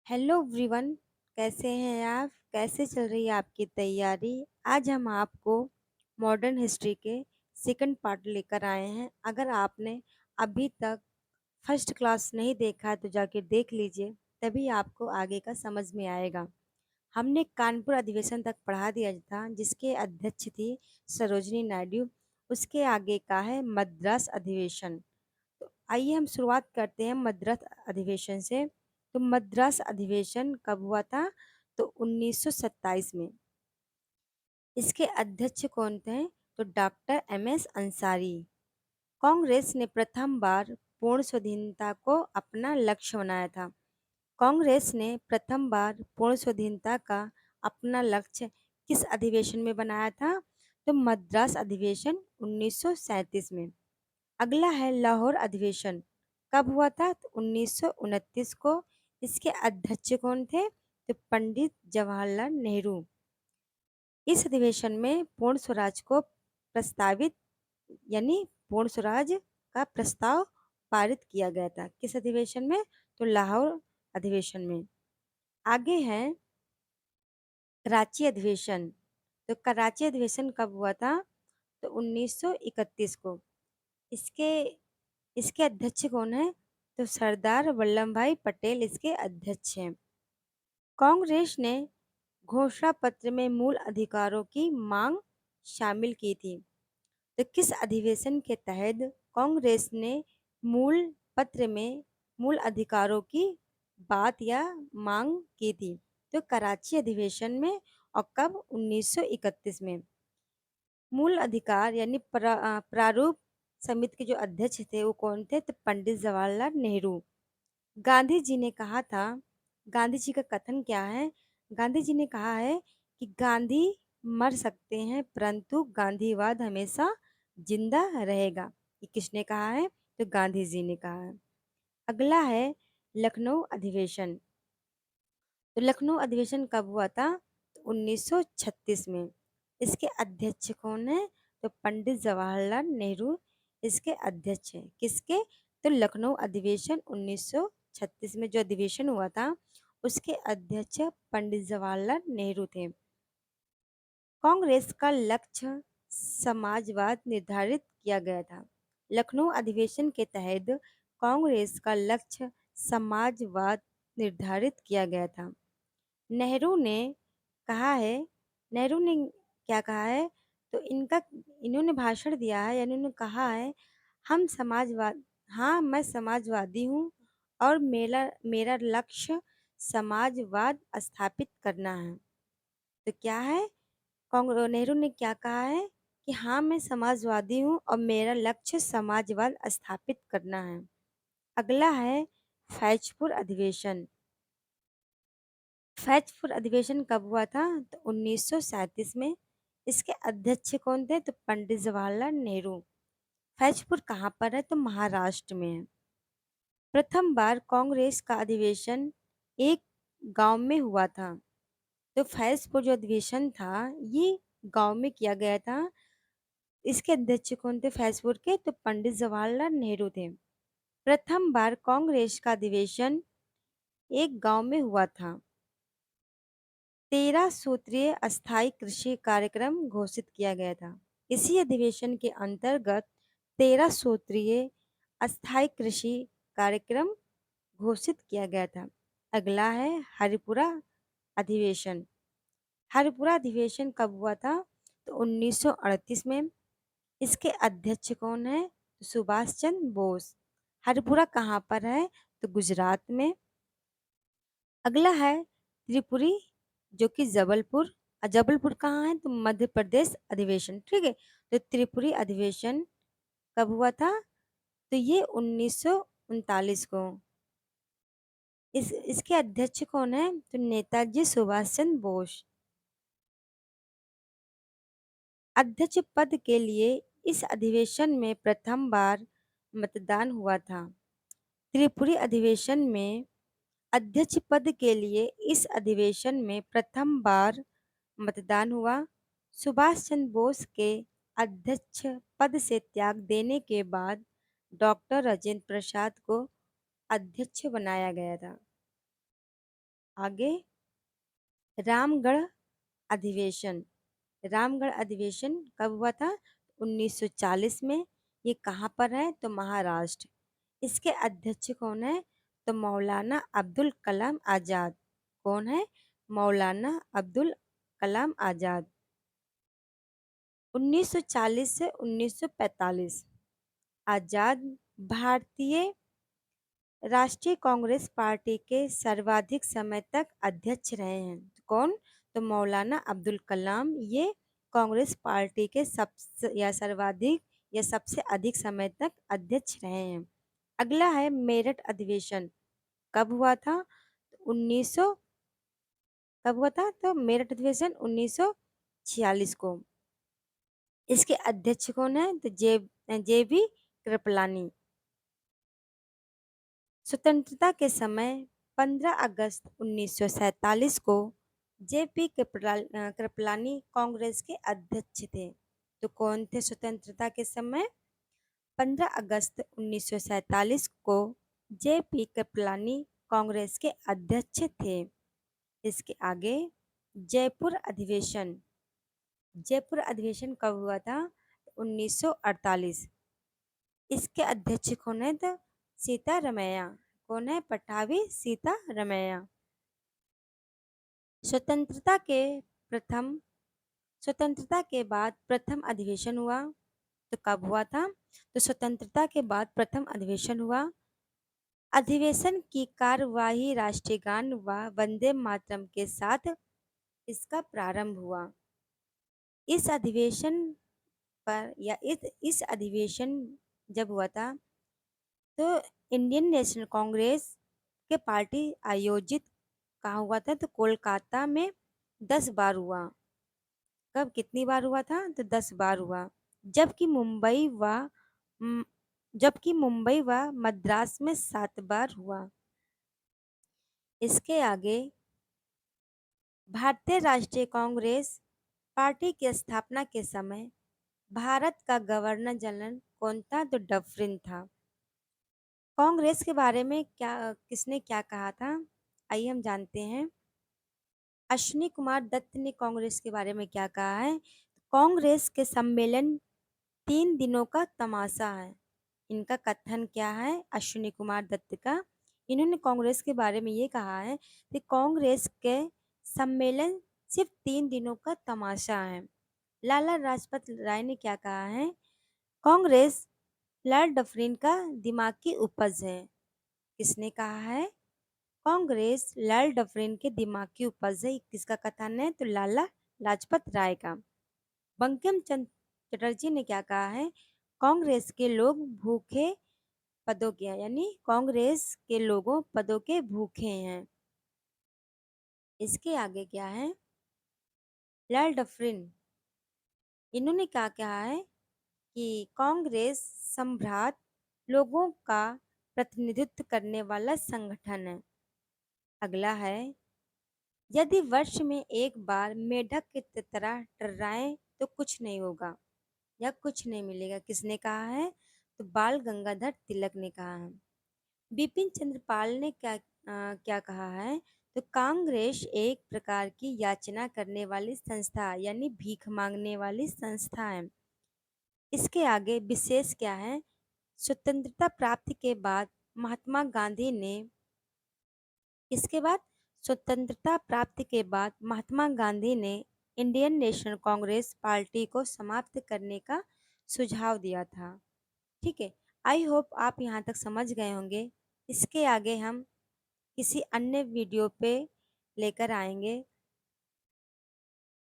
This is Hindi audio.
Hello everyone. कैसे हैं आप? कैसे चल रही है आपकी तैयारी? आज हम आपको मॉडर्न हिस्ट्री के सेकंड पार्ट लेकर आए हैं। अगर आपने अभी तक फर्स्ट क्लास नहीं देखा है तो जाके देख लीजिए, तभी आपको आगे का समझ में आएगा। हमने कानपुर अधिवेशन तक पढ़ा दिया था, जिसके अध्यक्ष थी सरोजनी नायडू। उसके आगे का है मद्रास अधिवेशन। तो आइए हम शुरुआत करते हैं मद्रास अधिवेशन से। तो मद्रास अधिवेशन कब हुआ था? तो 1927 में। इसके अध्यक्ष कौन थे? तो doctor M S Ansari. Congress ने प्रथम बार पूर्ण स्वाधीनता को अपना लक्ष्य बनाया था। कांग्रेस ने प्रथम बार पूर्ण स्वाधीनता का अपना लक्ष्य किस अधिवेशन में बनाया था? तो मद्रास अधिवेशन 1937 में। अगला है लाहौर अधिवेशन। कब हुआ था? तो 1929 को। इसके अध्यक्ष कौन थे? तो पंडित जवाहरलाल नेहरू। इस अधिवेशन में पूर्ण स्वराज को प्रस्तावित यानी पूर्ण स्वराज का प्रस्ताव पारित किया गया था। किस अधिवेशन में? तो लाहौर अधिवेशन में। आगे है कराची अधिवेशन। तो कराची अधिवेशन कब हुआ था? तो 1931 को। इसके इसके अध्यक्ष कौन है? तो सरदार वल्लभ भाई पटेल इसके अध्यक्ष हैं। कांग्रेस ने घोषणा पत्र में मूल अधिकारों की मांग शामिल की थी। तो किस अधिवेशन के तहत कांग्रेस ने मूल पत्र में मूल अधिकारों की बात या मांग की थी? तो कराची अधिवेशन में। और कब? 1931 में। मूल अधिकार यानी प्रारूप समिति के जो अध्यक्ष थे वो कौन थे? तो पंडित जवाहरलाल नेहरू। गांधी जी ने कहा था, गांधी जी का कथन क्या है? गांधी जी ने कहा है कि गांधी मर सकते हैं परंतु गांधीवाद हमेशा जिंदा रहेगा। ये किसने कहा है? तो गांधी जी ने कहा है। अगला है लखनऊ अधिवेशन। तो लखनऊ अधिवेशन कब हुआ था? तो 1936 में। इसके अध्यक्ष कौन है? तो पंडित जवाहरलाल नेहरू इसके अध्यक्ष हैं। किसके? तो लखनऊ अधिवेशन 1936 में जो अधिवेशन हुआ था उसके अध्यक्ष पंडित जवाहरलाल नेहरू थे। कांग्रेस का लक्ष्य समाजवाद निर्धारित किया गया था। लखनऊ अधिवेशन के तहत कांग्रेस का लक्ष्य समाजवाद निर्धारित किया गया था। नेहरू ने कहा है, नेहरू ने क्या कहा है? तो इन्होंने भाषण दिया है, यानी उन्होंने कहा है, हम समाजवाद हाँ मैं समाजवादी हूँ और मेरा मेरा लक्ष्य समाजवाद स्थापित करना है। तो क्या है? नेहरू ने क्या कहा है कि हाँ मैं समाजवादी हूँ और मेरा लक्ष्य समाजवाद स्थापित करना है। अगला है फैजपुर अधिवेशन। फैजपुर अधिवेशन कब हुआ था? तो 1937 में। इसके अध्यक्ष कौन थे? तो पंडित जवाहरलाल नेहरू। फैजपुर कहाँ पर है? तो महाराष्ट्र में है। प्रथम बार कांग्रेस का अधिवेशन एक गांव में हुआ था। तो फैजपुर जो अधिवेशन था ये गांव में किया गया था। इसके अध्यक्ष कौन थे फैजपुर के? तो पंडित जवाहरलाल नेहरू थे। प्रथम बार कांग्रेस का अधिवेशन एक गांव में हुआ था। 13 सूत्रीय अस्थायी कृषि कार्यक्रम घोषित किया गया था। इसी अधिवेशन के अंतर्गत 13 सूत्रीय अस्थायी कृषि कार्यक्रम घोषित किया गया था। अगला है हरिपुरा अधिवेशन। हरिपुरा अधिवेशन कब हुआ था? तो 1938 में। इसके अध्यक्ष कौन है? तो सुभाष चंद्र बोस। हरिपुरा कहाँ पर है? तो गुजरात में। अगला है त्रिपुरी, जो कि जबलपुर। जबलपुर कहाँ है? तो मध्य प्रदेश अधिवेशन। ठीक है। तो त्रिपुरी अधिवेशन कब हुआ था? तो ये 1939 को। इसके अध्यक्ष कौन है? तो नेताजी सुभाष चंद्र बोस। अध्यक्ष पद के लिए इस अधिवेशन में प्रथम बार मतदान हुआ था। त्रिपुरी अधिवेशन में अध्यक्ष पद के लिए इस अधिवेशन में प्रथम बार मतदान हुआ। सुभाष चंद्र बोस के अध्यक्ष पद से त्याग देने के बाद डॉक्टर राजेंद्र प्रसाद को अध्यक्ष बनाया गया था। आगे रामगढ़ अधिवेशन। रामगढ़ अधिवेशन कब हुआ था? 1940 में। ये कहाँ पर है? तो महाराष्ट्र। इसके अध्यक्ष कौन है? तो मौलाना अब्दुल कलाम आजाद। कौन है? मौलाना अब्दुल कलाम आजाद। 1940 से 1945 आजाद भारतीय राष्ट्रीय कांग्रेस पार्टी के सर्वाधिक समय तक अध्यक्ष रहे हैं। कौन? तो मौलाना अब्दुल कलाम ये कांग्रेस पार्टी के सबसे या सर्वाधिक या सबसे अधिक समय तक अध्यक्ष रहे हैं। अगला है मेरठ अधिवेशन। कब हुआ था? 1900 कब हुआ था? तो मेरठ अधिवेशन 1946 को। इसके अध्यक्ष कौन है? तो जे बी कृपलानी। स्वतंत्रता के समय 15 अगस्त 1947 को जेपी कृपलानी कांग्रेस के अध्यक्ष थे। तो कौन थे स्वतंत्रता के समय? 15 अगस्त 1947 को जेपी कृपलानी कांग्रेस के अध्यक्ष थे। इसके आगे जयपुर अधिवेशन। जयपुर अधिवेशन कब हुआ था? 1948। इसके अध्यक्ष कौन है? तो सीतारमैया। कौन है? पटाभी सीतारमैया। स्वतंत्रता के प्रथम स्वतंत्रता के बाद प्रथम अधिवेशन हुआ। तो कब हुआ था? तो स्वतंत्रता के बाद प्रथम अधिवेशन हुआ। अधिवेशन की कार्यवाही राष्ट्रीय गान व वंदे मातरम के साथ इसका प्रारंभ हुआ। इस अधिवेशन पर या इस अधिवेशन जब हुआ था तो इंडियन नेशनल कांग्रेस के पार्टी आयोजित कहाँ हुआ था? तो कोलकाता में 10 बार हुआ। कब कितनी बार हुआ था? तो 10 बार हुआ। जबकि म- मुंबई व मद्रास में 7 बार हुआ। इसके आगे भारतीय राष्ट्रीय कांग्रेस पार्टी की स्थापना के समय भारत का गवर्नर जनरल कौन था? तो डफरिन था। कांग्रेस के बारे में किसने क्या कहा था? आइए हम जानते हैं। अश्विनी कुमार दत्त ने कांग्रेस के बारे में क्या कहा है? कांग्रेस के सम्मेलन 3 दिनों का तमाशा है। इनका कथन क्या है? अश्विनी कुमार दत्त का। इन्होंने कांग्रेस के बारे में ये कहा है कि कांग्रेस के सम्मेलन सिर्फ 3 दिनों का तमाशा है। लाला लाजपत राय ने क्या कहा है? कांग्रेस लॉर्ड डफरिन का दिमाग की उपज है। किसने कहा है? कांग्रेस लॉर्ड डफरिन के दिमाग की उपज है। किसका कथन है? तो लाला लाजपत राय का। बंकिम चंद्र चटर्जी ने क्या कहा है? कांग्रेस के लोग भूखे पदों के हैं, यानी कांग्रेस के लोगों पदों के भूखे हैं। इसके आगे क्या है? लॉर्ड डफरिन इन्होंने क्या कहा है कि कांग्रेस सम्भ्रांत लोगों का प्रतिनिधित्व करने वाला संगठन है। अगला है यदि वर्ष में एक बार मेढक की तरह टर्राएं तो कुछ नहीं होगा या कुछ नहीं मिलेगा। किसने कहा है? तो बाल गंगाधर तिलक ने कहा है। बिपिन चंद्र पाल ने क्या कहा है? तो कांग्रेस एक प्रकार की याचना करने वाली संस्था यानी भीख मांगने वाली संस्था है। इसके आगे विशेष क्या है? स्वतंत्रता प्राप्ति के बाद महात्मा गांधी ने इसके बाद स्वतंत्रता प्राप्ति के बाद महात्मा गांधी ने इंडियन नेशनल कांग्रेस पार्टी को समाप्त करने का सुझाव दिया था। ठीक है, आई होप आप यहाँ तक समझ गए होंगे। इसके आगे हम किसी अन्य वीडियो पे लेकर आएंगे।